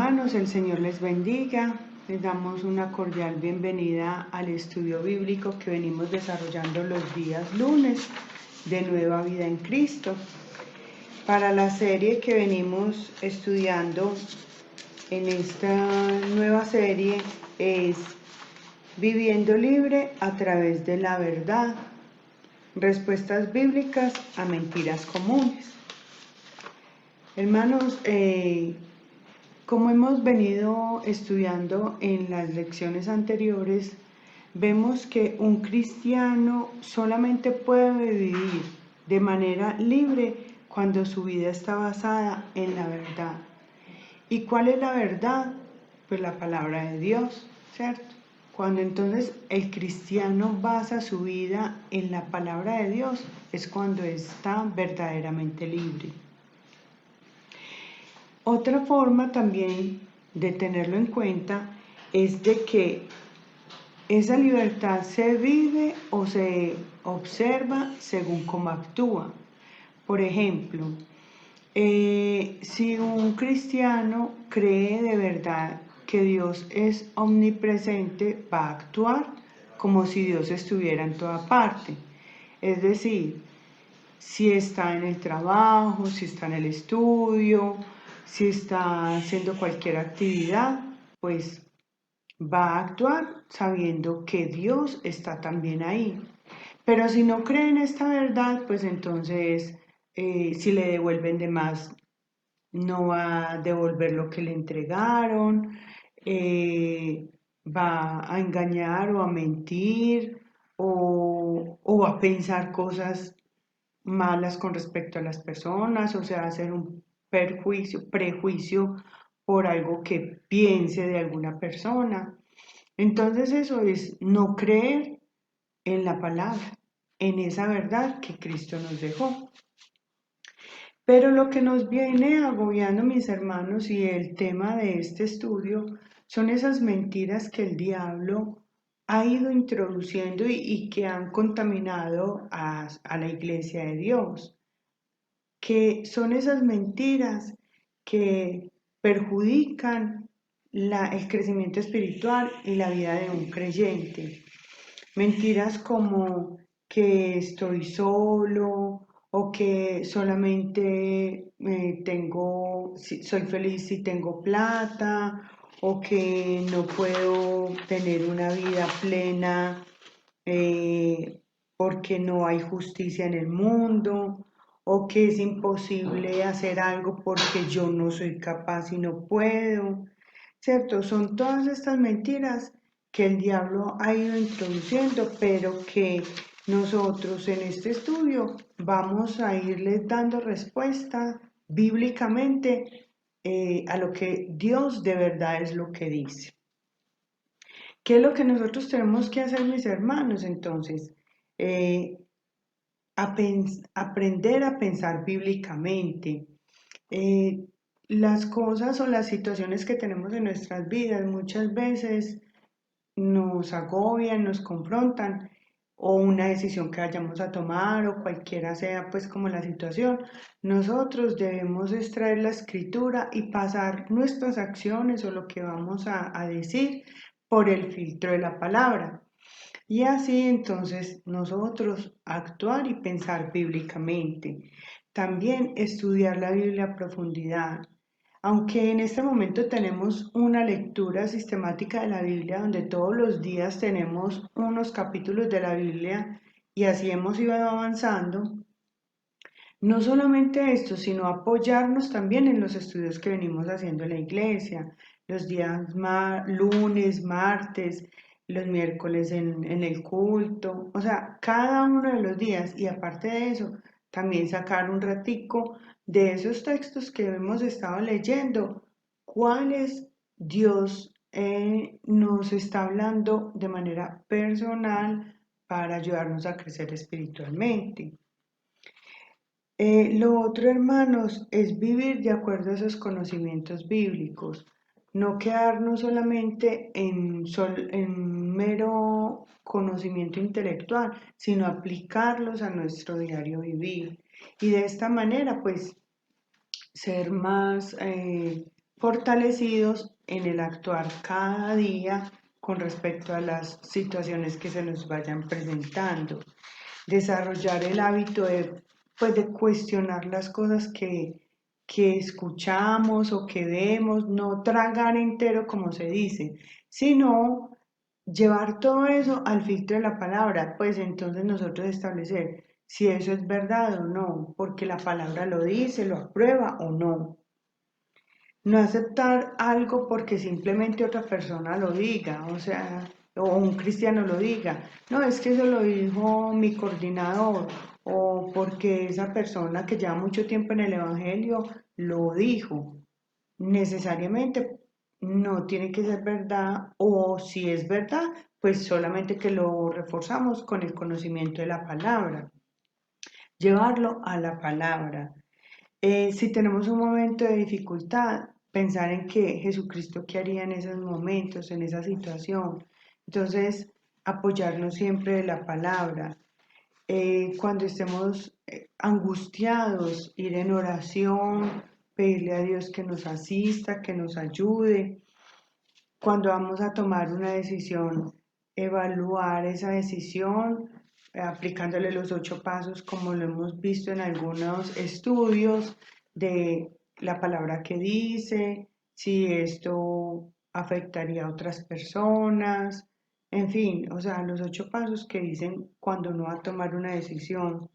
hermanos, el Señor les bendiga. Les damos una cordial bienvenida al estudio bíblico que venimos desarrollando los días lunes de Nueva Vida en Cristo. Para la serie que venimos estudiando en esta nueva serie es Viviendo libre a través de la verdad. Respuestas bíblicas a mentiras comunes. Hermanos, como hemos venido estudiando en las lecciones anteriores, vemos que un cristiano solamente puede vivir de manera libre cuando su vida está basada en la verdad. ¿Y cuál es la verdad? Pues la palabra de Dios, ¿cierto? Cuando entonces el cristiano basa su vida en la palabra de Dios, es cuando está verdaderamente libre. Otra forma también de tenerlo en cuenta es de que esa libertad se vive o se observa según cómo actúa. Por ejemplo, si un cristiano cree de verdad que Dios es omnipresente, va a actuar como si Dios estuviera en toda parte. Es decir, si está en el trabajo, si está en el estudio, si está haciendo cualquier actividad, pues va a actuar sabiendo que Dios está también ahí. Pero si no cree en esta verdad, pues entonces si le devuelven de más, no va a devolver lo que le entregaron, va a engañar o a mentir o a pensar cosas malas con respecto a las personas, o sea, hacer un prejuicio por algo que piense de alguna persona. Entonces eso es no creer en la palabra, en esa verdad que Cristo nos dejó. Pero lo que nos viene agobiando, mis hermanos, y el tema de este estudio son esas mentiras que el diablo ha ido introduciendo y que han contaminado a la iglesia de Dios, que son esas mentiras que perjudican el crecimiento espiritual y la vida de un creyente. Mentiras como que estoy solo o que solamente soy feliz si tengo plata o que no puedo tener una vida plena porque no hay justicia en el mundo o que es imposible hacer algo porque yo no soy capaz y no puedo, ¿cierto? Son todas estas mentiras que el diablo ha ido introduciendo, pero que nosotros en este estudio vamos a irles dando respuesta bíblicamente a lo que Dios de verdad es lo que dice. ¿Qué es lo que nosotros tenemos que hacer, mis hermanos? Entonces, eh, aprender a pensar bíblicamente. Eh, las cosas o las situaciones que tenemos en nuestras vidas muchas veces nos agobian, nos confrontan, o una decisión que vayamos a tomar, o cualquiera sea pues como la situación, nosotros debemos extraer la escritura y pasar nuestras acciones o lo que vamos a decir por el filtro de la palabra. Y así entonces nosotros actuar y pensar bíblicamente. También estudiar la Biblia a profundidad. Aunque en este momento tenemos una lectura sistemática de la Biblia donde todos los días tenemos unos capítulos de la Biblia y así hemos ido avanzando, no solamente esto, sino apoyarnos también en los estudios que venimos haciendo en la iglesia, los días lunes, martes, los miércoles en el culto, o sea, cada uno de los días y aparte de eso, también sacar un ratico de esos textos que hemos estado leyendo, cuáles Dios nos está hablando de manera personal para ayudarnos a crecer espiritualmente. Lo otro, hermanos, es vivir de acuerdo a esos conocimientos bíblicos, no quedarnos solamente en mero conocimiento intelectual, sino aplicarlos a nuestro diario vivir. Y de esta manera, pues, ser más fortalecidos en el actuar cada día con respecto a las situaciones que se nos vayan presentando. Desarrollar el hábito de cuestionar las cosas que escuchamos o que vemos, no tragar entero como se dice, sino llevar todo eso al filtro de la palabra, pues entonces nosotros establecer si eso es verdad o no, porque la palabra lo dice, lo aprueba o no. No aceptar algo porque simplemente otra persona lo diga, o sea, o un cristiano lo diga. No, es que eso lo dijo mi coordinador, o porque esa persona que lleva mucho tiempo en el Evangelio lo dijo. Necesariamente no tiene que ser verdad, o si es verdad, pues solamente que lo reforzamos con el conocimiento de la palabra. Llevarlo a la palabra. Si tenemos un momento de dificultad, pensar en que Jesucristo qué haría en esos momentos, en esa situación. Entonces, apoyarnos siempre de la palabra. Cuando estemos angustiados, ir en oración, pedirle a Dios que nos asista, que nos ayude. Cuando vamos a tomar una decisión, evaluar esa decisión aplicándole los 8 pasos como lo hemos visto en algunos estudios de la palabra que dice, si esto afectaría a otras personas, en fin, o sea, los 8 pasos que dicen cuando uno va a tomar una decisión.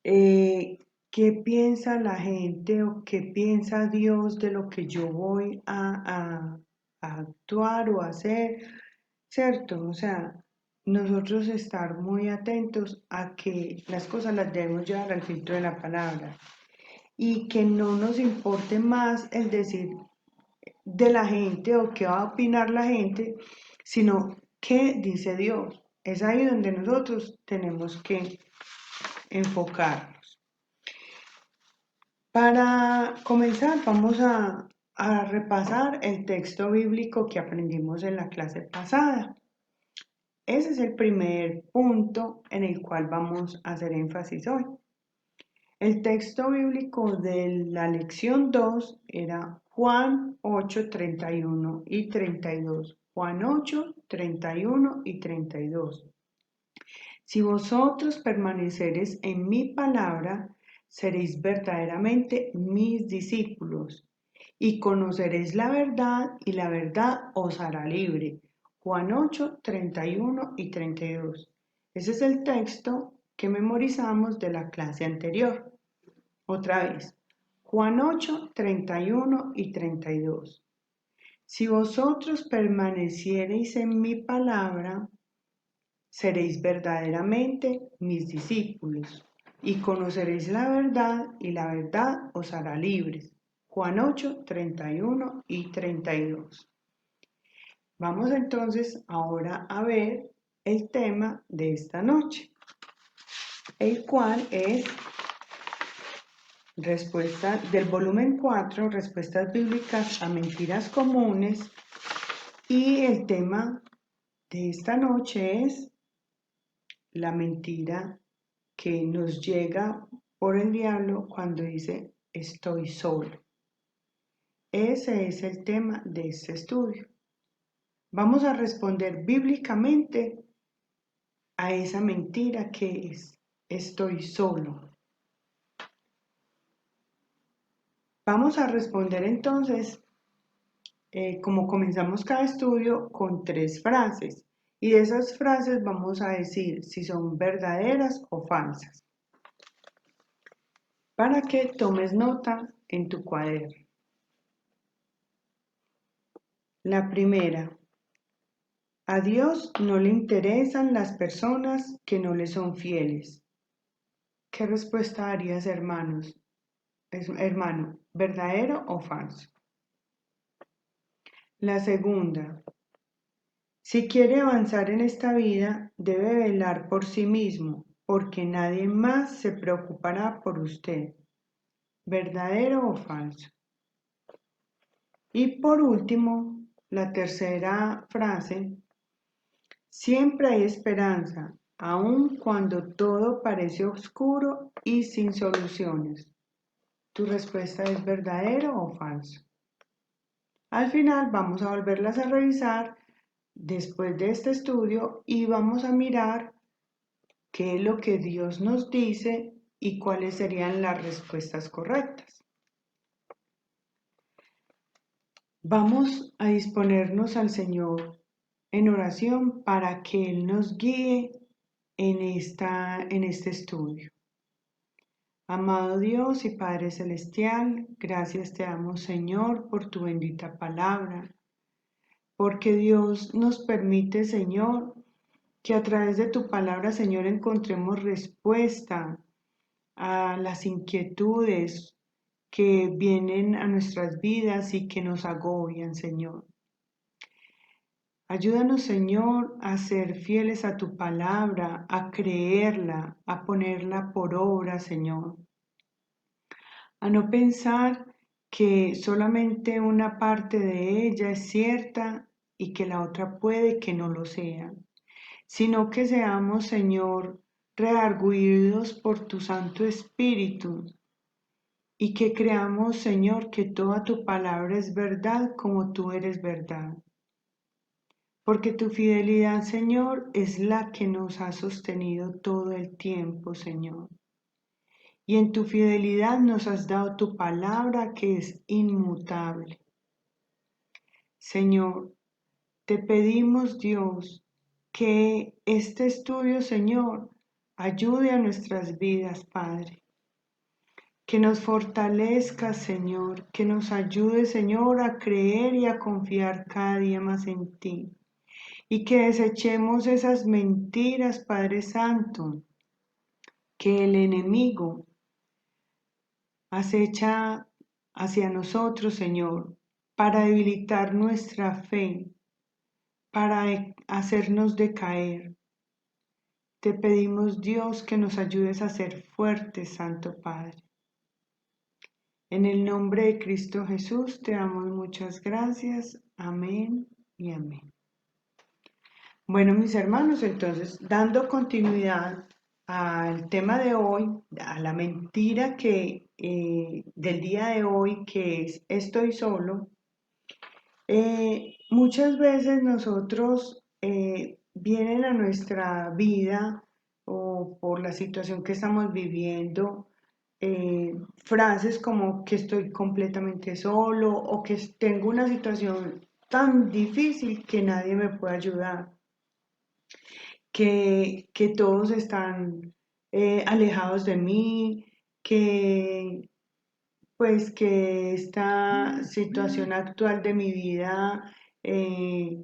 ¿Qué piensa la gente o qué piensa Dios de lo que yo voy a actuar o hacer? ¿Cierto? O sea, nosotros estar muy atentos a que las cosas las debemos llevar al filtro de la palabra y que no nos importe más el decir de la gente o qué va a opinar la gente, sino qué dice Dios. Es ahí donde nosotros tenemos que enfocarnos. Para comenzar, vamos a repasar el texto bíblico que aprendimos en la clase pasada. Ese es el primer punto en el cual vamos a hacer énfasis hoy. El texto bíblico de la lección 2 era Juan 8, 31 y 32. Juan 8, 31 y 32. Si vosotros permanecereis en mi palabra, seréis verdaderamente mis discípulos y conoceréis la verdad y la verdad os hará libre. Juan 8, 31 y 32. Ese es el texto que memorizamos de la clase anterior. Otra vez, Juan 8, 31 y 32. Si vosotros permaneciereis en mi palabra, seréis verdaderamente mis discípulos y conoceréis la verdad y la verdad os hará libres. Juan 8, 31 y 32. Vamos entonces ahora a ver el tema de esta noche, el cual es respuesta del volumen 4, respuestas bíblicas a mentiras comunes, y el tema de esta noche es la mentira que nos llega por el diablo cuando dice estoy solo. Ese es el tema de este estudio. Vamos a responder bíblicamente a esa mentira que es estoy solo. Vamos a responder entonces, como comenzamos cada estudio, con 3 frases. Y de esas frases vamos a decir si son verdaderas o falsas, para que tomes nota en tu cuaderno. La primera, a Dios no le interesan las personas que no le son fieles. ¿Qué respuesta darías, hermano, verdadero o falso? La segunda, si quiere avanzar en esta vida, debe velar por sí mismo, porque nadie más se preocupará por usted. ¿Verdadero o falso? Y por último, la tercera frase, siempre hay esperanza, aun cuando todo parece oscuro y sin soluciones. ¿Tu respuesta es verdadero o falso? Al final vamos a volverlas a revisar después de este estudio y vamos a mirar qué es lo que Dios nos dice y cuáles serían las respuestas correctas. Vamos a disponernos al Señor en oración para que Él nos guíe en este estudio. Amado Dios y Padre Celestial, gracias te damos, Señor, por tu bendita palabra, porque Dios nos permite, Señor, que a través de tu palabra, Señor, encontremos respuesta a las inquietudes que vienen a nuestras vidas y que nos agobian, Señor. Ayúdanos, Señor, a ser fieles a tu palabra, a creerla, a ponerla por obra, Señor. A no pensar que solamente una parte de ella es cierta y que la otra puede que no lo sea, sino que seamos, Señor, redargüidos por tu Santo Espíritu y que creamos, Señor, que toda tu palabra es verdad como tú eres verdad. Porque tu fidelidad, Señor, es la que nos ha sostenido todo el tiempo, Señor. Y en tu fidelidad nos has dado tu palabra que es inmutable. Señor, te pedimos, Dios, que este estudio, Señor, ayude a nuestras vidas, Padre. Que nos fortalezca, Señor, que nos ayude, Señor, a creer y a confiar cada día más en ti. Y que desechemos esas mentiras, Padre Santo, que el enemigo acecha hacia nosotros, Señor, para debilitar nuestra fe, para hacernos decaer. Te pedimos, Dios, que nos ayudes a ser fuertes, Santo Padre. En el nombre de Cristo Jesús te damos muchas gracias. Amén y amén. Bueno, mis hermanos, entonces, dando continuidad al tema de hoy, a la mentira del día de hoy, que es estoy solo, muchas veces nosotros vienen a nuestra vida o por la situación que estamos viviendo, frases como que estoy completamente solo o que tengo una situación tan difícil que nadie me puede ayudar, que todos están alejados de mí, que que esta situación actual de mi vida eh,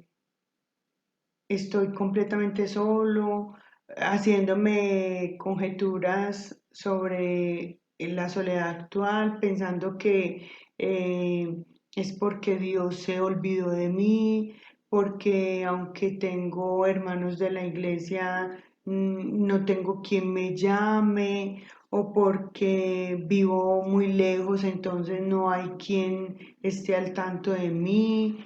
estoy completamente solo, haciéndome conjeturas sobre la soledad actual, pensando que es porque Dios se olvidó de mí, porque aunque tengo hermanos de la iglesia, no tengo quien me llame, o porque vivo muy lejos, entonces no hay quien esté al tanto de mí.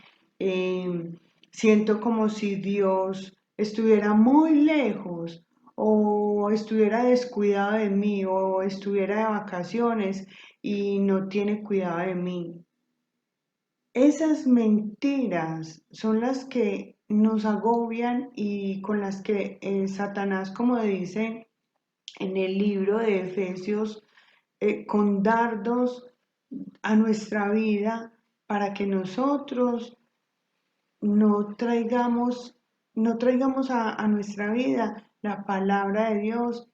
Siento como si Dios estuviera muy lejos o estuviera descuidado de mí o estuviera de vacaciones y no tiene cuidado de mí. Esas mentiras son las que nos agobian y con las que Satanás, como dice en el libro de Efesios, con dardos a nuestra vida para que nosotros no traigamos, no traigamos a nuestra vida la palabra de Dios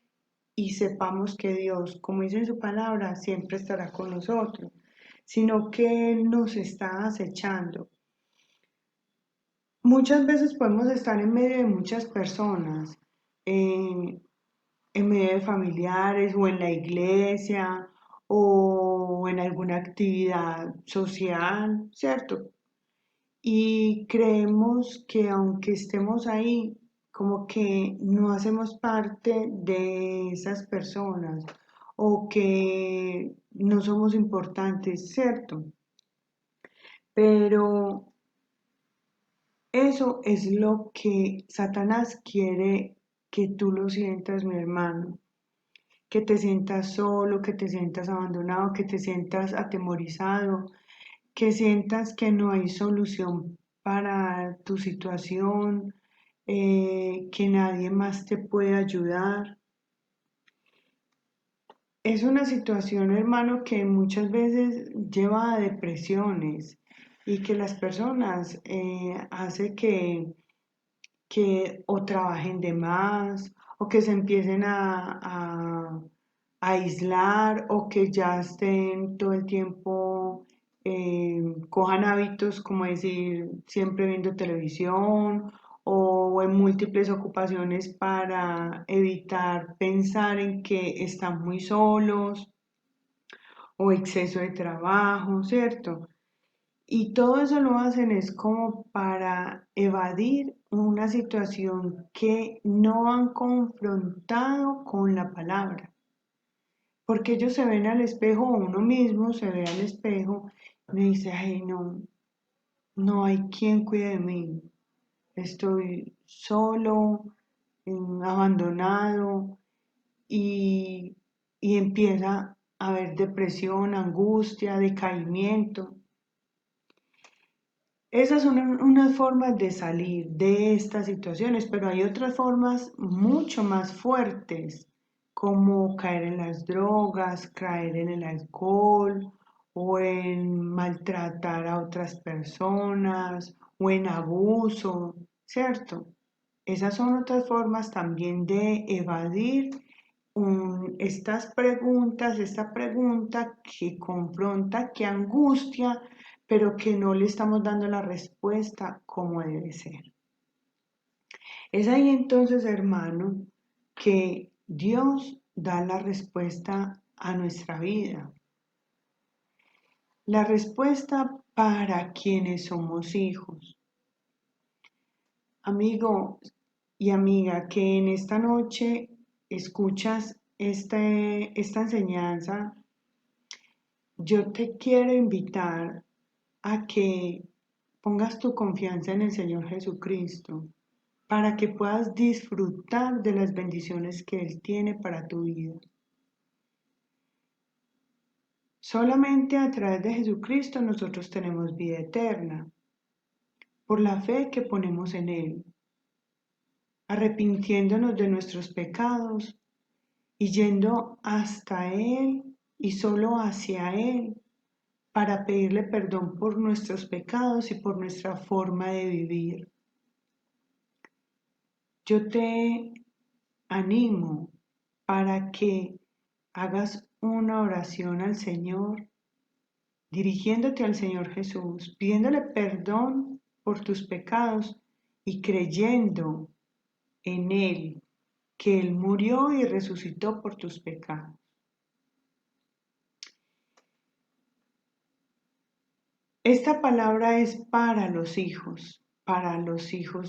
y sepamos que Dios, como dice en su palabra, siempre estará con nosotros, sino que Él nos está acechando. Muchas veces podemos estar en medio de muchas personas, eh, en medio de familiares o en la iglesia o en alguna actividad social, ¿cierto? Y creemos que aunque estemos ahí, como que no hacemos parte de esas personas o que no somos importantes, ¿cierto? Pero eso es lo que Satanás quiere que tú lo sientas, mi hermano, que te sientas solo, que te sientas abandonado, que te sientas atemorizado, que sientas que no hay solución para tu situación, que nadie más te puede ayudar. Es una situación, hermano, que muchas veces lleva a depresiones y que las personas hace que o trabajen de más o que se empiecen a aislar o que ya estén todo el tiempo, cojan hábitos como decir siempre viendo televisión o en múltiples ocupaciones para evitar pensar en que están muy solos o exceso de trabajo, ¿cierto? Y todo eso lo hacen es como para evadir una situación que no han confrontado con la palabra. Porque ellos se ven al espejo, o uno mismo se ve al espejo y me dice, ay, no, no hay quien cuide de mí. Estoy solo, abandonado y, y empieza a haber depresión, angustia, decaimiento. Esas son unas formas de salir de estas situaciones, pero hay otras formas mucho más fuertes, como caer en las drogas, caer en el alcohol o en maltratar a otras personas o en abuso, ¿cierto? Esas son otras formas también de evadir estas preguntas, esta pregunta que confronta, que angustia, pero que no le estamos dando la respuesta como debe ser. Es ahí entonces, hermano, que Dios da la respuesta a nuestra vida. La respuesta para quienes somos hijos. Amigo y amiga, que en esta noche escuchas esta enseñanza, yo te quiero invitar a que pongas tu confianza en el Señor Jesucristo para que puedas disfrutar de las bendiciones que Él tiene para tu vida. Solamente a través de Jesucristo nosotros tenemos vida eterna, por la fe que ponemos en Él, arrepintiéndonos de nuestros pecados y yendo hasta Él y solo hacia Él para pedirle perdón por nuestros pecados y por nuestra forma de vivir. Yo te animo para que hagas una oración al Señor, dirigiéndote al Señor Jesús, pidiéndole perdón por tus pecados y creyendo en Él, que Él murió y resucitó por tus pecados. Esta palabra es para los hijos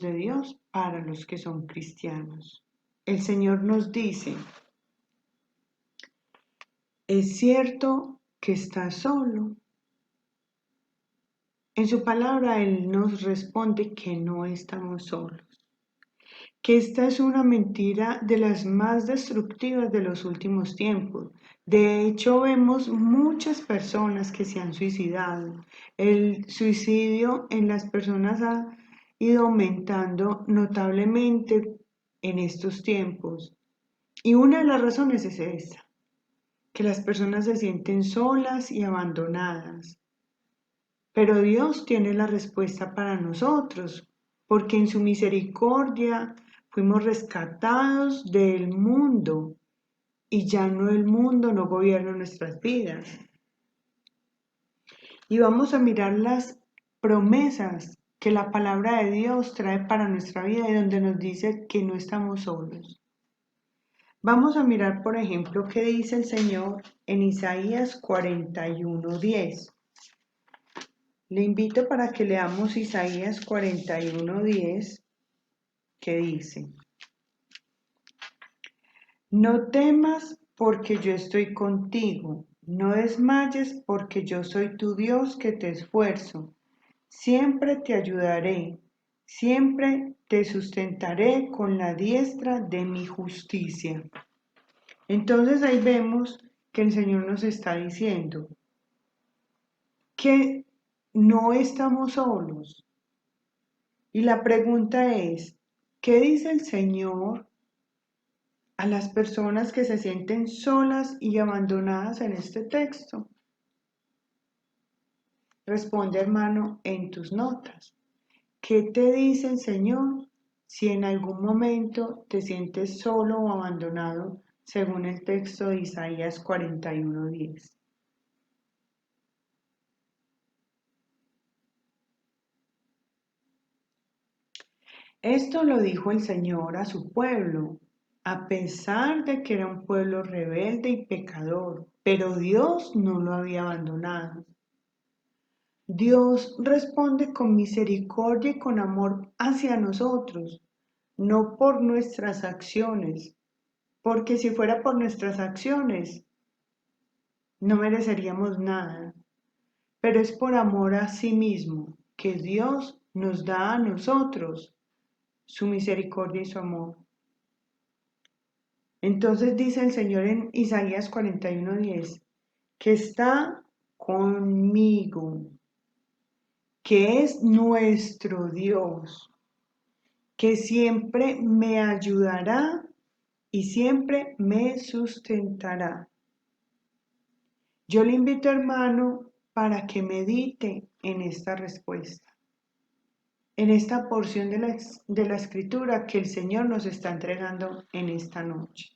de Dios, para los que son cristianos. El Señor nos dice, es cierto que estás solo. En su palabra Él nos responde que no estamos solos, que esta es una mentira de las más destructivas de los últimos tiempos. De hecho, vemos muchas personas que se han suicidado. El suicidio en las personas ha ido aumentando notablemente en estos tiempos. Y una de las razones es esta, que las personas se sienten solas y abandonadas. Pero Dios tiene la respuesta para nosotros, porque en su misericordia fuimos rescatados del mundo y ya no el mundo no gobierna nuestras vidas. Y vamos a mirar las promesas que la palabra de Dios trae para nuestra vida y donde nos dice que no estamos solos. Vamos a mirar, por ejemplo, qué dice el Señor en Isaías 41:10. Le invito para que leamos Isaías 41:10, que dice, no temas porque yo estoy contigo, no desmayes porque yo soy tu Dios que te esfuerzo, siempre te ayudaré, siempre te sustentaré con la diestra de mi justicia. Entonces ahí vemos que el Señor nos está diciendo que no estamos solos. Y la pregunta es, ¿qué dice el Señor a las personas que se sienten solas y abandonadas en este texto? Responde, hermano, en tus notas. ¿Qué te dice el Señor si en algún momento te sientes solo o abandonado según el texto de Isaías 41:10? Esto lo dijo el Señor a su pueblo, a pesar de que era un pueblo rebelde y pecador, pero Dios no lo había abandonado. Dios responde con misericordia y con amor hacia nosotros, no por nuestras acciones, porque si fuera por nuestras acciones, no mereceríamos nada, pero es por amor a sí mismo que Dios nos da a nosotros su misericordia y su amor. Entonces dice el Señor en Isaías 41:10, que está conmigo, que es nuestro Dios, que siempre me ayudará y siempre me sustentará. Yo le invito, hermano, para que medite en esta respuesta, en esta porción de la escritura que el Señor nos está entregando en esta noche.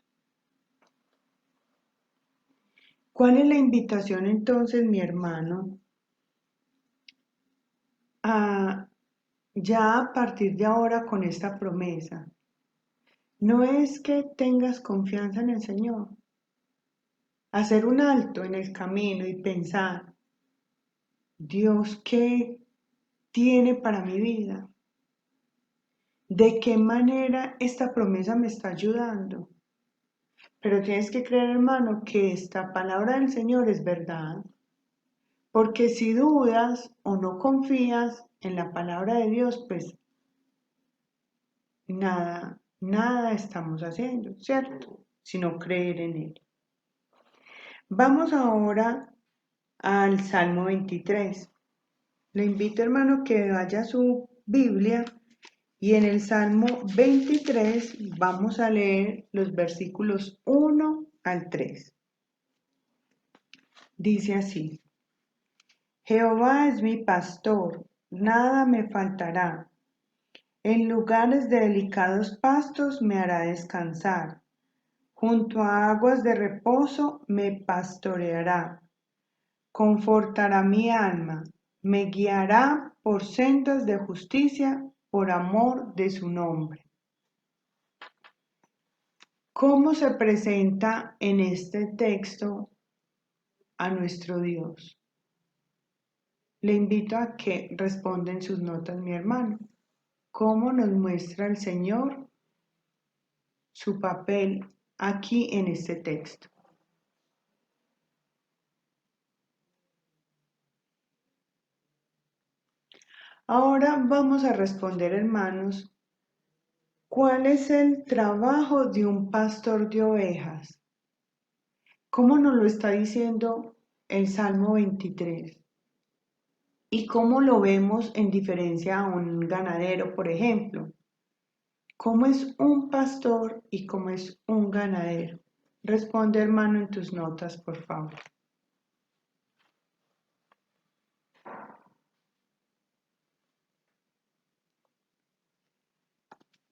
¿Cuál es la invitación entonces, mi hermano, a ya a partir de ahora con esta promesa? No es que tengas confianza en el Señor, hacer un alto en el camino y pensar, Dios, ¿qué tiene para mi vida? ¿De qué manera esta promesa me está ayudando? Pero tienes que creer, hermano, que esta palabra del Señor es verdad. Porque si dudas o no confías en la palabra de Dios, pues nada estamos haciendo, ¿cierto? Sino creer en Él. Vamos ahora al Salmo 23. Le invito, hermano, que vaya a su Biblia y en el Salmo 23 vamos a leer los versículos 1 al 3. Dice así: Jehová es mi pastor, nada me faltará. En lugares de delicados pastos me hará descansar. Junto a aguas de reposo me pastoreará. Confortará mi alma. Me guiará por sendas de justicia por amor de su nombre. ¿Cómo se presenta en este texto a nuestro Dios? Le invito a que responda en sus notas, mi hermano. ¿Cómo nos muestra el Señor su papel aquí en este texto? Ahora vamos a responder, hermanos, ¿cuál es el trabajo de un pastor de ovejas? ¿Cómo nos lo está diciendo el Salmo 23? ¿Y cómo lo vemos en diferencia a un ganadero, por ejemplo? ¿Cómo es un pastor y cómo es un ganadero? Responde, hermano, en tus notas, por favor.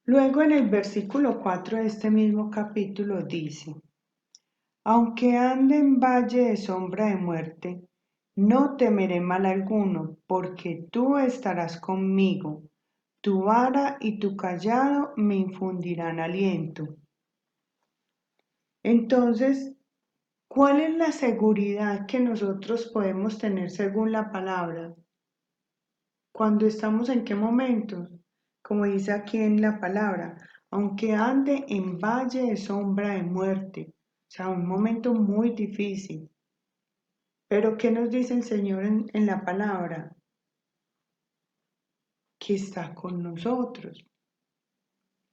Luego en el versículo 4 de este mismo capítulo dice: Aunque ande en valle de sombra de muerte, no temeré mal alguno, porque tú estarás conmigo. Tu vara y tu cayado me infundirán aliento. Entonces, ¿cuál es la seguridad que nosotros podemos tener según la palabra? Cuando estamos en qué momentos, como dice aquí en la palabra, aunque ande en valle de sombra de muerte, o sea, un momento muy difícil. Pero ¿qué nos dice el Señor en la palabra? Que está con nosotros.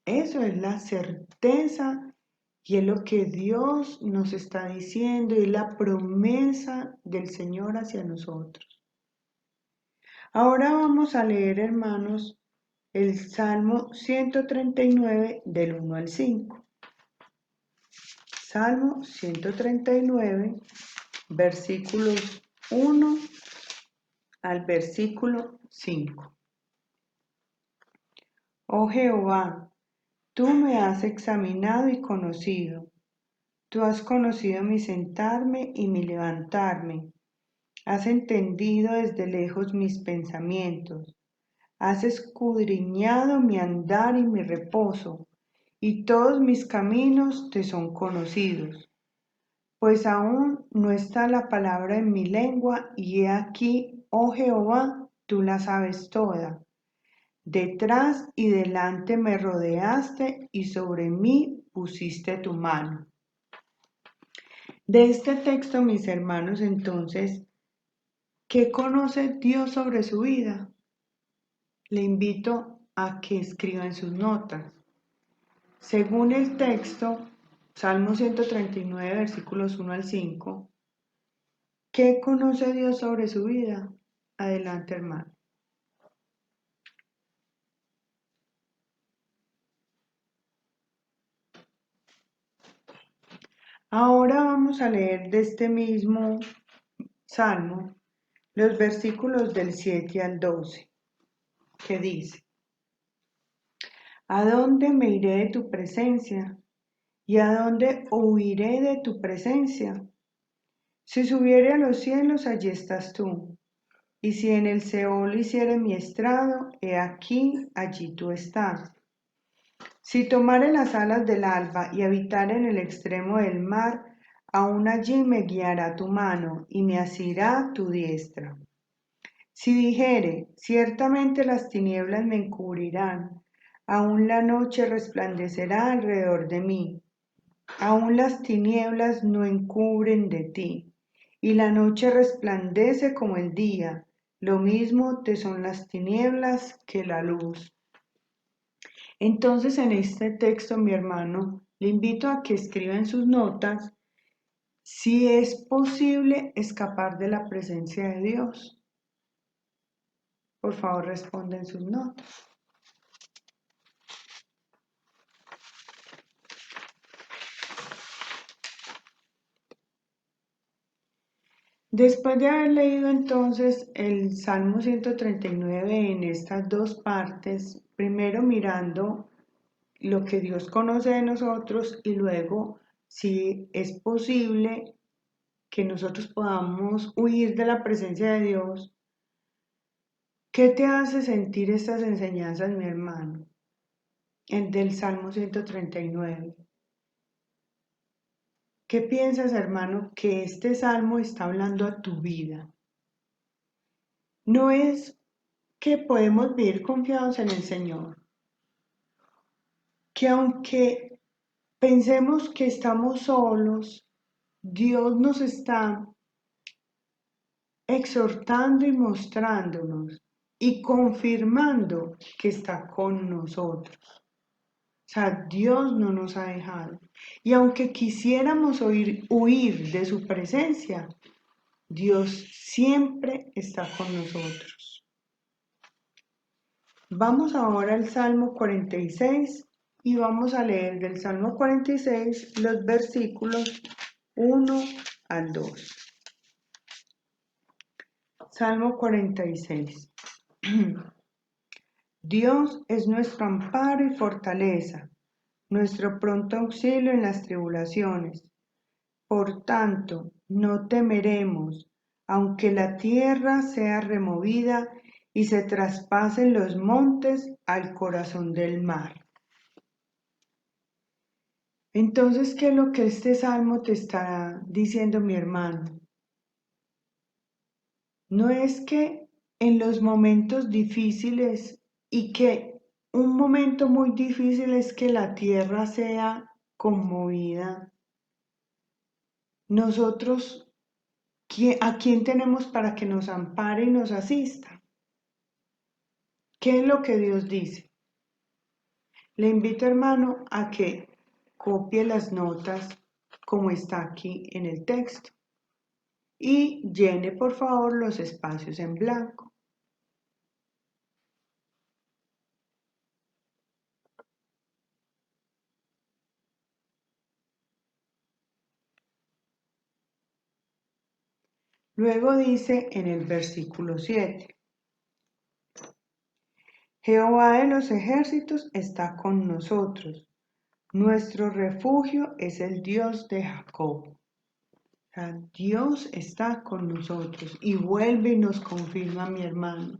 Eso es la certeza Y es lo que Dios nos está diciendo, y es la promesa del Señor hacia nosotros. Ahora vamos a leer, hermanos, el Salmo 139 del 1 al 5. Salmo 139, versículos 1 al versículo 5. Oh Jehová, tú me has examinado y conocido. Tú has conocido mi sentarme y mi levantarme. Has entendido desde lejos mis pensamientos. Has escudriñado mi andar y mi reposo, y todos mis caminos te son conocidos. Pues aún no está la palabra en mi lengua, y he aquí, oh Jehová, tú la sabes toda. Detrás y delante me rodeaste, y sobre mí pusiste tu mano. De este texto, mis hermanos, entonces, ¿qué conoce Dios sobre su vida? Le invito a que escriba en sus notas. Según el texto, Salmo 139, versículos 1 al 5, ¿qué conoce Dios sobre su vida? Adelante, hermano. Ahora vamos a leer de este mismo Salmo los versículos del 7 al 12, que dice: ¿A dónde me iré de tu presencia? ¿Y a dónde huiré de tu presencia? Si subiere a los cielos, allí estás tú. Y si en el Seol hiciere mi estrado, he aquí, allí tú estás. Si tomare las alas del alba y habitare en el extremo del mar, aún allí me guiará tu mano y me asirá tu diestra. Si dijere, ciertamente las tinieblas me encubrirán, aún la noche resplandecerá alrededor de mí. Aún las tinieblas no encubren de ti, y la noche resplandece como el día. Lo mismo te son las tinieblas que la luz. Entonces, en este texto, mi hermano, le invito a que escriba en sus notas si es posible escapar de la presencia de Dios. Por favor, responda en sus notas. Después de haber leído entonces el Salmo 139 en estas dos partes, primero mirando lo que Dios conoce de nosotros y luego si es posible que nosotros podamos huir de la presencia de Dios, ¿qué te hace sentir estas enseñanzas, mi hermano? El del Salmo 139. ¿Qué piensas, hermano, que este salmo está hablando a tu vida? No es que podemos vivir confiados en el Señor, que aunque pensemos que estamos solos, Dios nos está exhortando y mostrándonos y confirmando que está con nosotros. O sea, Dios no nos ha dejado. Y aunque quisiéramos huir de su presencia, Dios siempre está con nosotros. Vamos ahora al Salmo 46 y vamos a leer del Salmo 46 los versículos 1 al 2. Salmo 46. Dios es nuestro amparo y fortaleza, nuestro pronto auxilio en las tribulaciones. Por tanto, no temeremos, aunque la tierra sea removida y se traspasen los montes al corazón del mar. Entonces, ¿qué es lo que este salmo te está diciendo, mi hermano? No es que en los momentos difíciles, y que un momento muy difícil es que la tierra sea conmovida, nosotros, ¿a quién tenemos para que nos ampare y nos asista? ¿Qué es lo que Dios dice? Le invito, hermano, a que copie las notas como está aquí en el texto y llene por favor los espacios en blanco. Luego dice en el versículo 7, Jehová de los ejércitos está con nosotros, nuestro refugio es el Dios de Jacob. O sea, Dios está con nosotros y vuelve y nos confirma, mi hermano.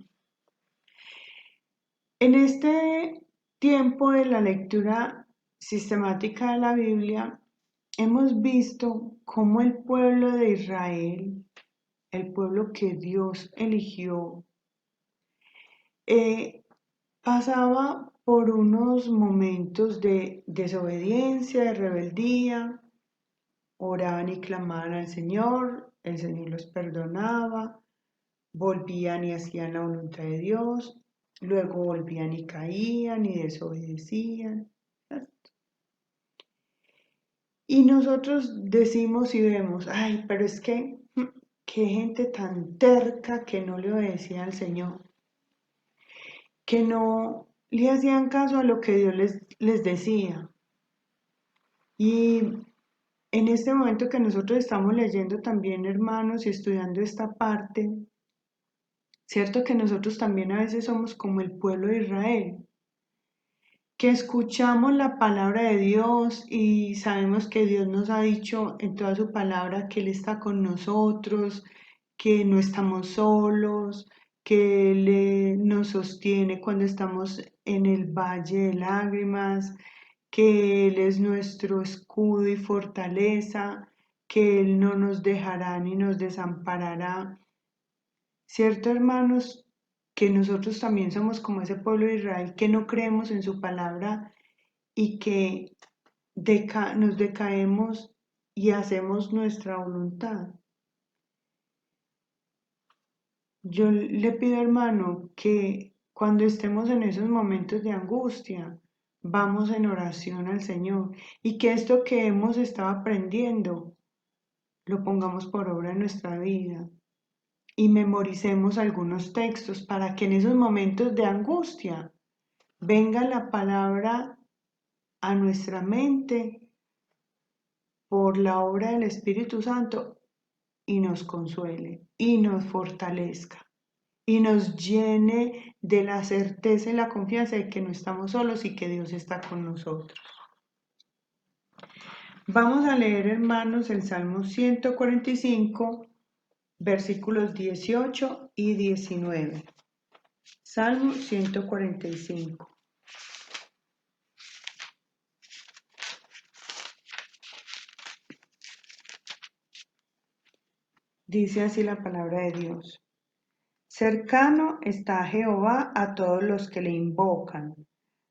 En este tiempo de la lectura sistemática de la Biblia, hemos visto cómo el pueblo de Israel, el pueblo que Dios eligió, pasaba por unos momentos de desobediencia, de rebeldía, oraban y clamaban al Señor, el Señor los perdonaba, volvían y hacían la voluntad de Dios, luego volvían y caían y desobedecían. Y nosotros decimos y vemos, ay, pero es que, qué gente tan terca que no le obedecía al Señor, que no le hacían caso a lo que Dios les decía. Y en este momento que nosotros estamos leyendo también, hermanos, y estudiando esta parte, cierto que nosotros también a veces somos como el pueblo de Israel, que escuchamos la palabra de Dios y sabemos que Dios nos ha dicho en toda su palabra que Él está con nosotros, que no estamos solos, que Él nos sostiene cuando estamos en el valle de lágrimas, que Él es nuestro escudo y fortaleza, que Él no nos dejará ni nos desamparará. Cierto, hermanos, que nosotros también somos como ese pueblo de Israel que no creemos en su palabra y que nos decaemos y hacemos nuestra voluntad. Yo le pido, hermano, que cuando estemos en esos momentos de angustia, vamos en oración al Señor y que esto que hemos estado aprendiendo lo pongamos por obra en nuestra vida y memoricemos algunos textos para que en esos momentos de angustia venga la palabra a nuestra mente por la obra del Espíritu Santo y nos consuele y nos fortalezca y nos llene de la certeza y la confianza de que no estamos solos y que Dios está con nosotros. Vamos a leer, hermanos, el Salmo 145, versículos 18 y 19. Salmo 145. Dice así la palabra de Dios. Cercano está Jehová a todos los que le invocan,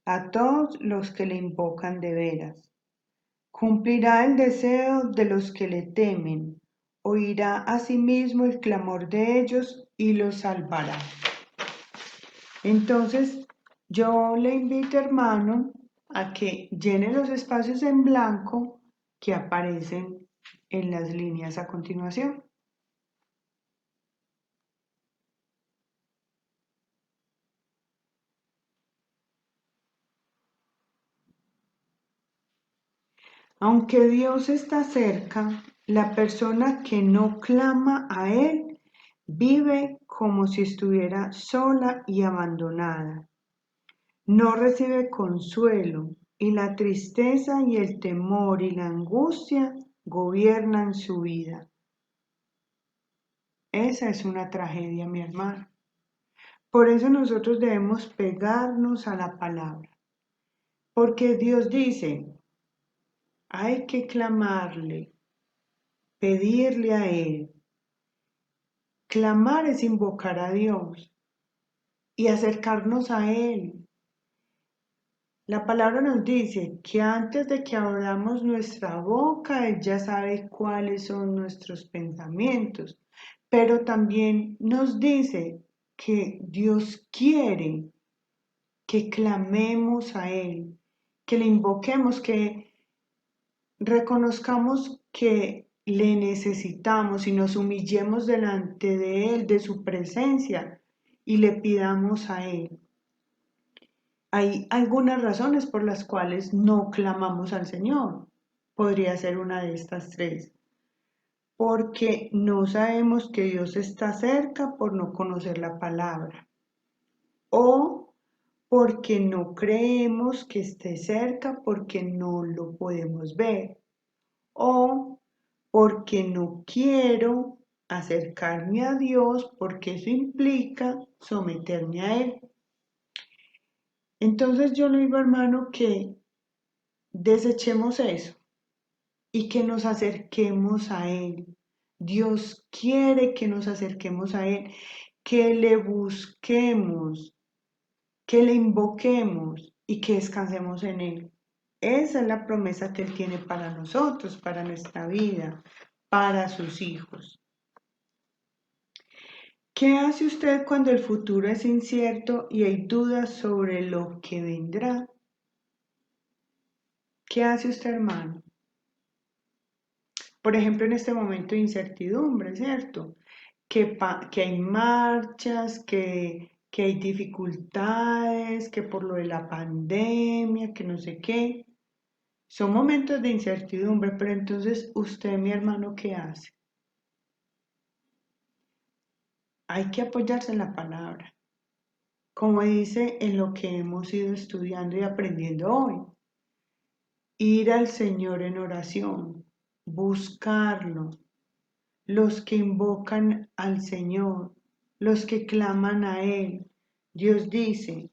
a todos los que le invocan de veras. Cumplirá el deseo de los que le temen, oirá asimismo el clamor de ellos y los salvará. Entonces, yo le invito, hermano, a que llene los espacios en blanco que aparecen en las líneas a continuación. Aunque Dios está cerca, la persona que no clama a Él vive como si estuviera sola y abandonada. No recibe consuelo y la tristeza y el temor y la angustia gobiernan su vida. Esa es una tragedia, mi hermano. Por eso nosotros debemos pegarnos a la palabra. Porque Dios dice, hay que clamarle, pedirle a Él. Clamar es invocar a Dios y acercarnos a Él. La palabra nos dice que antes de que abramos nuestra boca, Él ya sabe cuáles son nuestros pensamientos, pero también nos dice que Dios quiere que clamemos a Él, que le invoquemos, que reconozcamos que le necesitamos y nos humillemos delante de Él, de su presencia, y le pidamos a Él. Hay algunas razones por las cuales no clamamos al Señor. Podría ser una de estas tres. Porque no sabemos que Dios está cerca por no conocer la palabra. O porque no creemos que esté cerca porque no lo podemos ver. O porque no quiero acercarme a Dios porque eso implica someterme a Él. Entonces yo le digo, hermano, que desechemos eso y que nos acerquemos a Él. Dios quiere que nos acerquemos a Él, que le busquemos, que le invoquemos y que descansemos en Él. Esa es la promesa que Él tiene para nosotros, para nuestra vida, para sus hijos. ¿Qué hace usted cuando el futuro es incierto y hay dudas sobre lo que vendrá? ¿Qué hace usted, hermano? Por ejemplo, en este momento de incertidumbre, ¿cierto? Que hay marchas, que hay dificultades, que por lo de la pandemia, que no sé qué. Son momentos de incertidumbre, pero entonces usted, mi hermano, ¿qué hace? Hay que apoyarse en la palabra, como dice en lo que hemos ido estudiando y aprendiendo hoy. Ir al Señor en oración, buscarlo, los que invocan al Señor, los que claman a Él. Dios dice,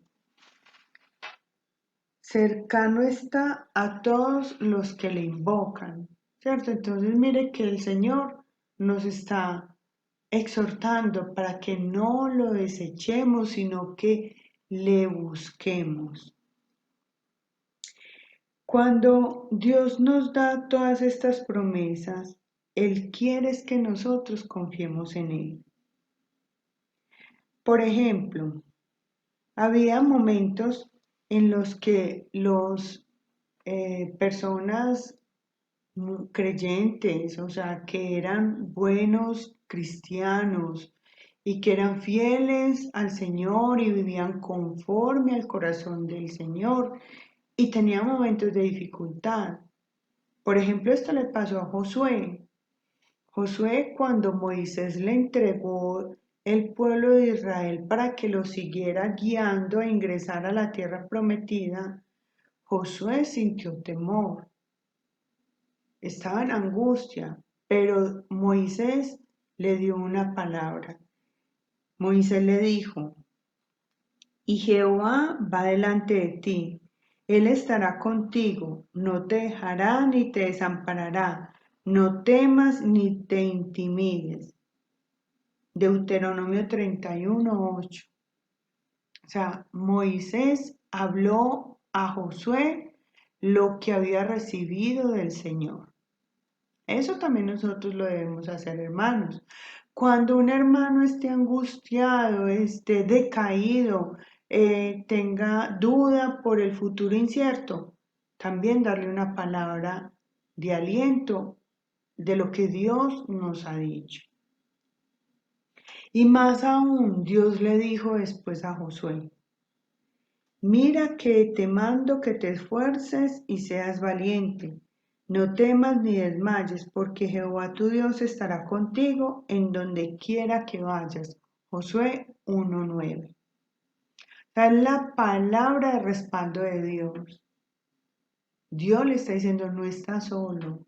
cercano está a todos los que le invocan, ¿cierto? Entonces mire que el Señor nos está exhortando para que no lo desechemos, sino que le busquemos. Cuando Dios nos da todas estas promesas, Él quiere es que nosotros confiemos en Él. Por ejemplo, había momentos en los que los personas creyentes, o sea, que eran buenos cristianos y que eran fieles al Señor y vivían conforme al corazón del Señor y tenían momentos de dificultad. Por ejemplo, esto le pasó a Josué. Josué, cuando Moisés le entregó el pueblo de Israel para que lo siguiera guiando a ingresar a la tierra prometida, Josué sintió temor, estaba en angustia, pero Moisés le dio una palabra. Moisés le dijo, y Jehová va delante de ti, Él estará contigo, no te dejará ni te desamparará, no temas ni te intimides. Deuteronomio 31:8. O sea, Moisés habló a Josué lo que había recibido del Señor. Eso también nosotros lo debemos hacer, hermanos. Cuando un hermano esté angustiado, esté decaído, tenga duda por el futuro incierto, también darle una palabra de aliento de lo que Dios nos ha dicho. Y más aún, Dios le dijo después a Josué, mira que te mando que te esfuerces y seas valiente. No temas ni desmayes, porque Jehová tu Dios estará contigo en donde quiera que vayas. Josué 1:9. Es la palabra de respaldo de Dios. Dios le está diciendo, no está solo.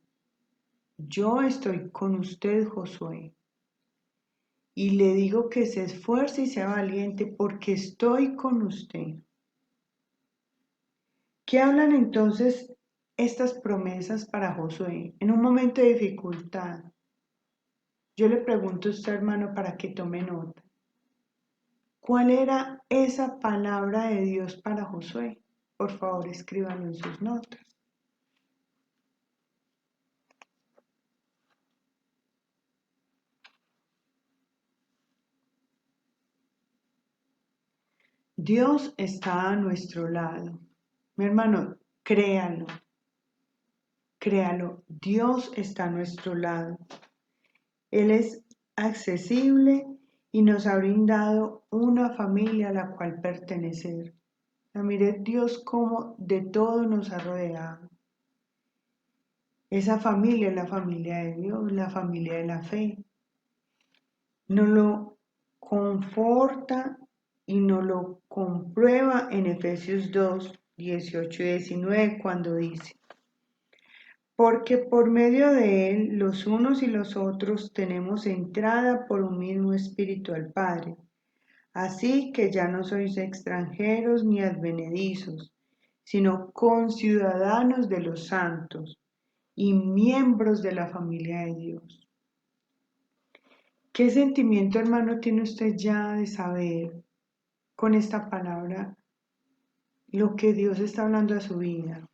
Yo estoy con usted, Josué. Y le digo que se esfuerce y sea valiente porque estoy con usted. ¿Qué hablan entonces estas promesas para Josué en un momento de dificultad? Yo le pregunto a usted, hermano, para que tome nota. ¿Cuál era esa palabra de Dios para Josué? Por favor, escríbanlo en sus notas. Dios está a nuestro lado. Mi hermano, créalo. créalo, Dios está a nuestro lado. Él es accesible y nos ha brindado una familia a la cual pertenecer. Mire Dios cómo de todo nos ha rodeado. Esa familia es la familia de Dios, la familia de la fe. Nos lo conforta y nos lo comprueba en Efesios 2, 18 y 19 cuando dice: porque por medio de él los unos y los otros tenemos entrada por un mismo espíritu al Padre. Así que ya no sois extranjeros ni advenedizos, sino conciudadanos de los santos y miembros de la familia de Dios. ¿Qué sentimiento, hermano, tiene usted ya de saber con esta palabra lo que Dios está hablando a su vida?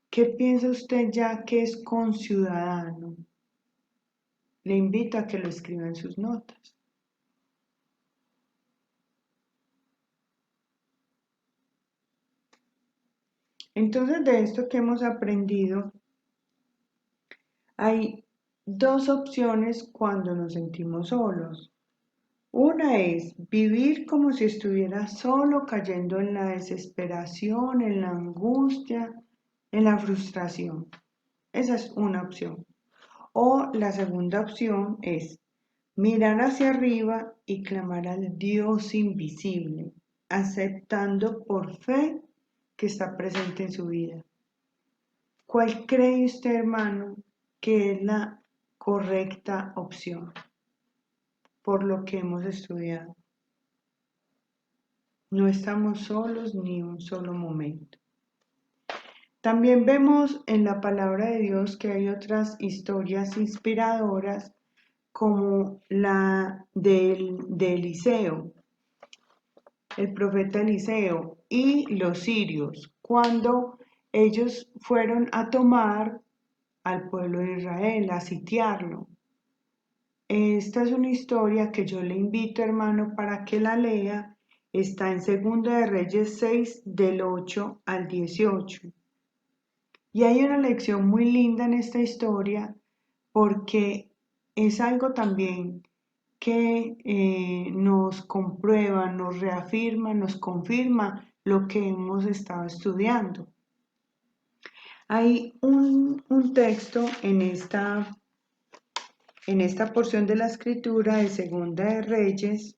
¿Qué piensa usted ya que es conciudadano? Le invito a que lo escriba en sus notas. Entonces, de esto que hemos aprendido, hay dos opciones cuando nos sentimos solos. Una es vivir como si estuviera solo, cayendo en la desesperación, en la angustia, en la frustración. Esa es una opción. O la segunda opción es mirar hacia arriba y clamar al Dios invisible, aceptando por fe que está presente en su vida. ¿Cuál cree usted, hermano, que es la correcta opción por lo que hemos estudiado? No estamos solos ni un solo momento. También vemos en la palabra de Dios que hay otras historias inspiradoras como la de Eliseo, el profeta Eliseo y los sirios, cuando ellos fueron a tomar al pueblo de Israel, a sitiarlo. Esta es una historia que yo le invito, hermano, para que la lea. Está en Segunda de Reyes 6, del 8 al 18. Y hay una lección muy linda en esta historia porque es algo también que nos comprueba, nos reafirma, nos confirma lo que hemos estado estudiando. Hay un texto en esta porción de la escritura de Segunda de Reyes,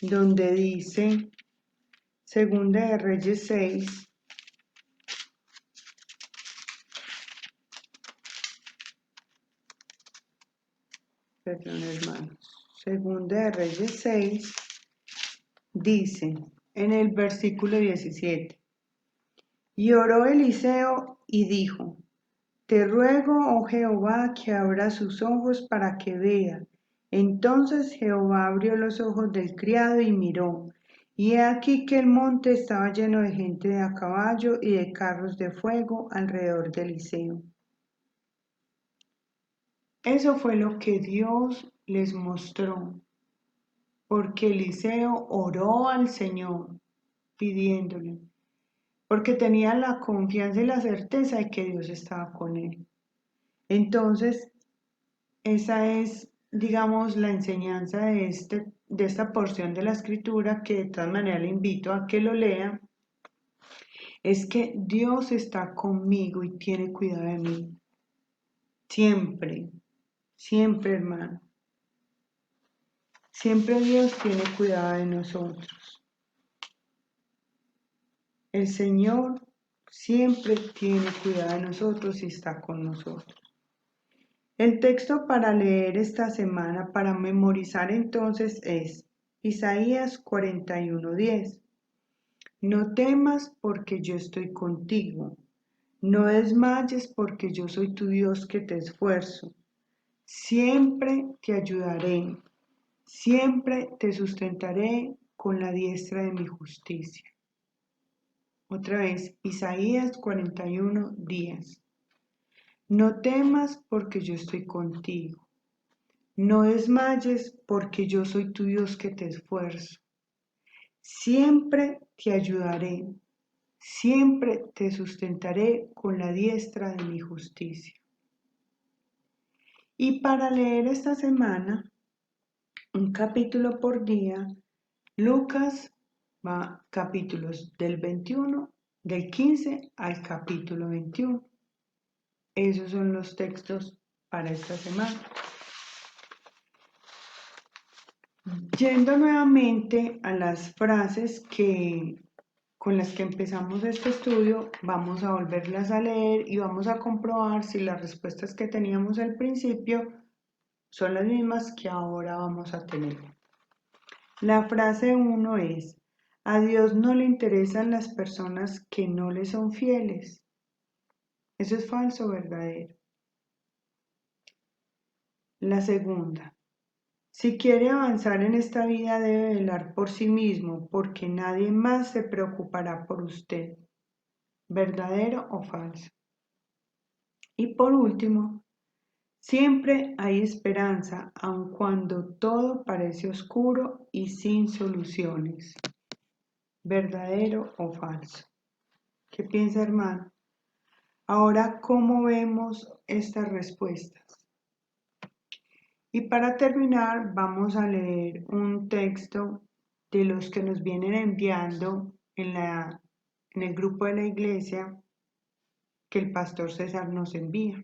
donde dice, Segunda de Reyes 6, perdón hermanos, Segunda de Reyes 6, dice en el versículo 17, y oró Eliseo y dijo, te ruego, oh Jehová, que abra sus ojos para que vea. Entonces Jehová abrió los ojos del criado y miró, y he aquí que el monte estaba lleno de gente de a caballo y de carros de fuego alrededor de Eliseo. Eso fue lo que Dios les mostró, porque Eliseo oró al Señor pidiéndole, porque tenía la confianza y la certeza de que Dios estaba con él. Entonces, esa es, digamos, la enseñanza de esta porción de la escritura, que de todas maneras le invito a que lo lea, es que Dios está conmigo y tiene cuidado de mí. Siempre, siempre, hermano. Siempre Dios tiene cuidado de nosotros. El Señor siempre tiene cuidado de nosotros y está con nosotros. El texto para leer esta semana, para memorizar entonces, es Isaías 41:10. No temas porque yo estoy contigo. No desmayes porque yo soy tu Dios que te esfuerzo. Siempre te ayudaré. Siempre te sustentaré con la diestra de mi justicia. Otra vez, Isaías 41:10. No temas porque yo estoy contigo. No desmayes porque yo soy tu Dios que te esfuerzo. Siempre te ayudaré. Siempre te sustentaré con la diestra de mi justicia. Y para leer esta semana, un capítulo por día, Lucas va capítulos del 21, del 15 al capítulo 21. Esos son los textos para esta semana. Yendo nuevamente a las frases con las que empezamos este estudio, vamos a volverlas a leer y vamos a comprobar si las respuestas que teníamos al principio son las mismas que ahora vamos a tener. La frase 1 es: a Dios no le interesan las personas que no le son fieles. ¿Eso es falso o verdadero? La segunda: si quiere avanzar en esta vida debe velar por sí mismo, porque nadie más se preocupará por usted. ¿Verdadero o falso? Y por último, siempre hay esperanza, aun cuando todo parece oscuro y sin soluciones. ¿Verdadero o falso? ¿Qué piensa, hermano? Ahora, ¿cómo vemos estas respuestas? Y para terminar, vamos a leer un texto de los que nos vienen enviando en el grupo de la iglesia que el pastor César nos envía.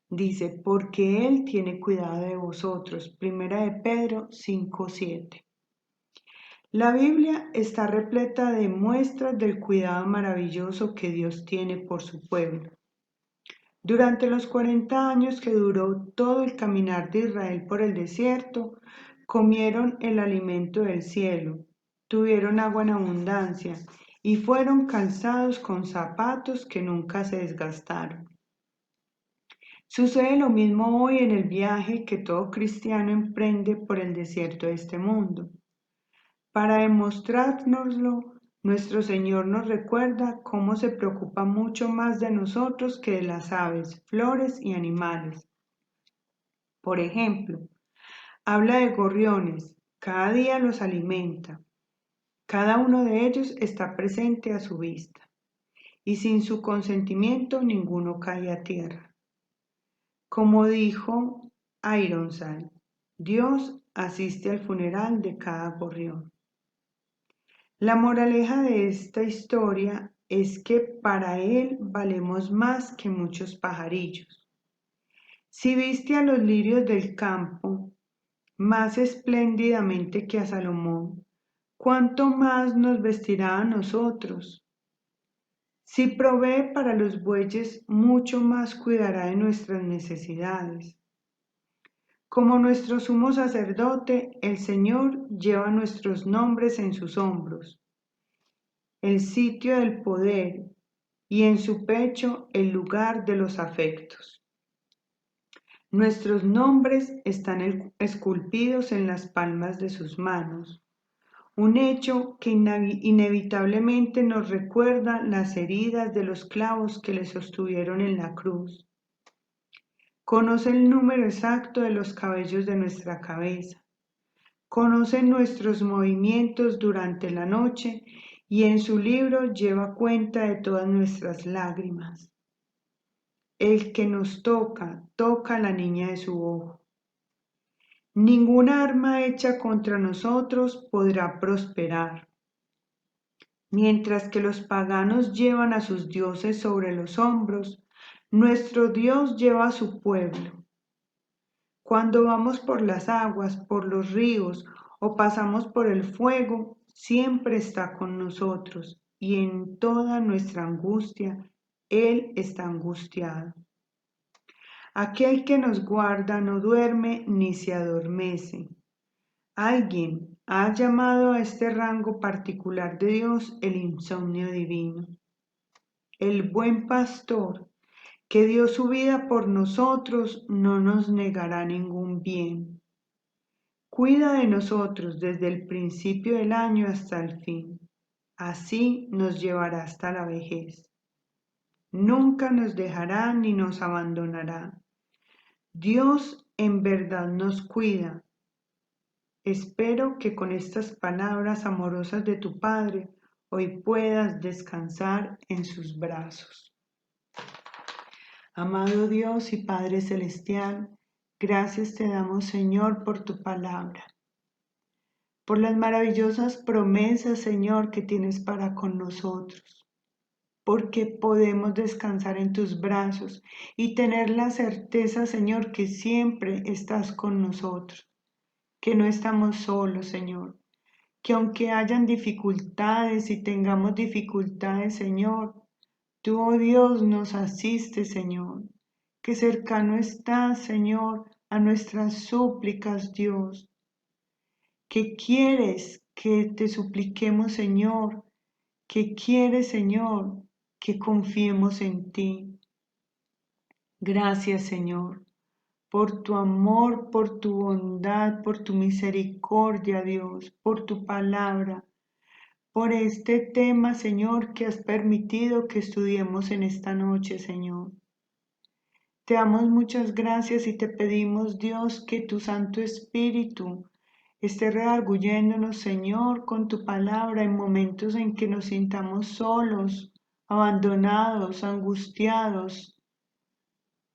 Dice: porque Él tiene cuidado de vosotros. Primera de Pedro 5:7. La Biblia está repleta de muestras del cuidado maravilloso que Dios tiene por su pueblo. Durante los 40 años que duró todo el caminar de Israel por el desierto, comieron el alimento del cielo, tuvieron agua en abundancia y fueron calzados con zapatos que nunca se desgastaron. Sucede lo mismo hoy en el viaje que todo cristiano emprende por el desierto de este mundo. Para demostrárnoslo, nuestro Señor nos recuerda cómo se preocupa mucho más de nosotros que de las aves, flores y animales. Por ejemplo, habla de gorriones, cada día los alimenta. Cada uno de ellos está presente a su vista, y sin su consentimiento ninguno cae a tierra. Como dijo Ironside, Dios asiste al funeral de cada gorrión. La moraleja de esta historia es que para Él valemos más que muchos pajarillos. Si viste a los lirios del campo más espléndidamente que a Salomón, ¿cuánto más nos vestirá a nosotros? Si provee para los bueyes, mucho más cuidará de nuestras necesidades. Como nuestro sumo sacerdote, el Señor lleva nuestros nombres en sus hombros, el sitio del poder, y en su pecho el lugar de los afectos. Nuestros nombres están esculpidos en las palmas de sus manos, un hecho que inevitablemente nos recuerda las heridas de los clavos que le sostuvieron en la cruz. Conoce el número exacto de los cabellos de nuestra cabeza. Conoce nuestros movimientos durante la noche y en su libro lleva cuenta de todas nuestras lágrimas. El que nos toca, toca a la niña de su ojo. Ninguna arma hecha contra nosotros podrá prosperar. Mientras que los paganos llevan a sus dioses sobre los hombros, nuestro Dios lleva a su pueblo. Cuando vamos por las aguas, por los ríos o pasamos por el fuego, siempre está con nosotros y en toda nuestra angustia, Él está angustiado. Aquel que nos guarda no duerme ni se adormece. Alguien ha llamado a este rango particular de Dios el insomnio divino. El buen pastor que dio su vida por nosotros no nos negará ningún bien. Cuida de nosotros desde el principio del año hasta el fin. Así nos llevará hasta la vejez. Nunca nos dejará ni nos abandonará. Dios en verdad nos cuida. Espero que con estas palabras amorosas de tu Padre hoy puedas descansar en sus brazos. Amado Dios y Padre Celestial, gracias te damos, Señor, por tu palabra, por las maravillosas promesas, Señor, que tienes para con nosotros, porque podemos descansar en tus brazos y tener la certeza, Señor, que siempre estás con nosotros, que no estamos solos, Señor, que aunque hayan dificultades y tengamos dificultades, Señor, tú, oh Dios, nos asistes, Señor, que cercano estás, Señor, a nuestras súplicas, Dios, que quieres que te supliquemos, Señor, que quieres, Señor, que confiemos en ti. Gracias, Señor, por tu amor, por tu bondad, por tu misericordia, Dios, por tu palabra, por este tema, Señor, que has permitido que estudiemos en esta noche, Señor. Te damos muchas gracias y te pedimos, Dios, que tu Santo Espíritu esté redarguyéndonos, Señor, con tu palabra en momentos en que nos sintamos solos, abandonados, angustiados.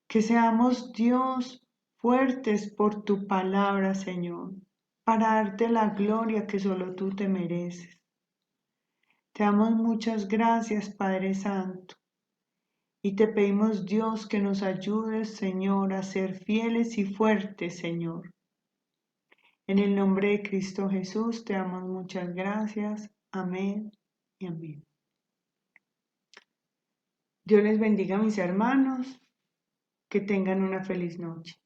Que seamos, Dios, fuertes por tu palabra, Señor, para darte la gloria que solo tú te mereces. Te damos muchas gracias, Padre Santo, y te pedimos, Dios, que nos ayudes, Señor, a ser fieles y fuertes, Señor. En el nombre de Cristo Jesús te damos muchas gracias. Amén y amén. Dios les bendiga, mis hermanos, que tengan una feliz noche.